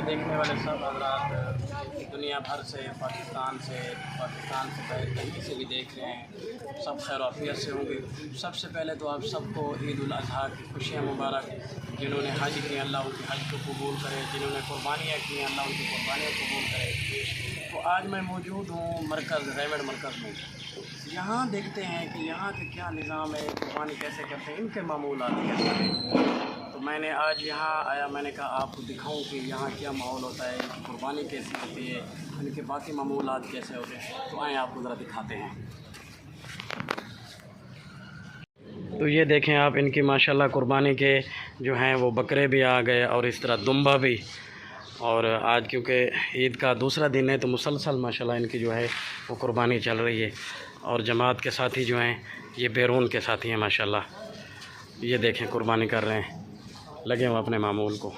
ये देखने वाले सब हज़रात दुनिया भर से, पाकिस्तान से कहीं से भी देख रहे हैं, सब खैर आफियत से होंगे। सबसे पहले तो आप सबको ईद उल अज़हा की खुशियाँ मुबारक। जिन्होंने हज की अल्लाह उनके हज को कबूल करे, जिन्होंने कुर्बानियाँ की अल्लाह उनकी कुर्बानियाँ कबूल करे। तो आज मैं मौजूद हूँ मरकज़ रेमंड मरकज़ में। यहाँ देखते हैं कि यहाँ के क्या निज़ाम है, कुर्बानी कैसे करते हैं, इनके मामूलात कैसे हैं। तो मैंने आज यहाँ आया, मैंने कहा आपको दिखाऊं कि यहाँ क्या माहौल होता है, इनकी कुर्बानी कैसी होती है, इनके बाकी मामूलात कैसे होते हैं। तो आएँ आपको ज़रा दिखाते हैं। तो ये देखें आप, इनकी माशाल्लाह कुर्बानी के जो हैं वो बकरे भी आ गए और इस तरह दुम्बा भी। और आज क्योंकि ईद का दूसरा दिन है तो मुसलसल माशाल्लाह इनकी जो है वो कुर्बानी चल रही है। और जमात के साथी जो हैं ये बैरून के साथी हैं माशाल्लाह। ये देखें कुर्बानी कर रहे हैं, लगे हुए अपने मामूल को।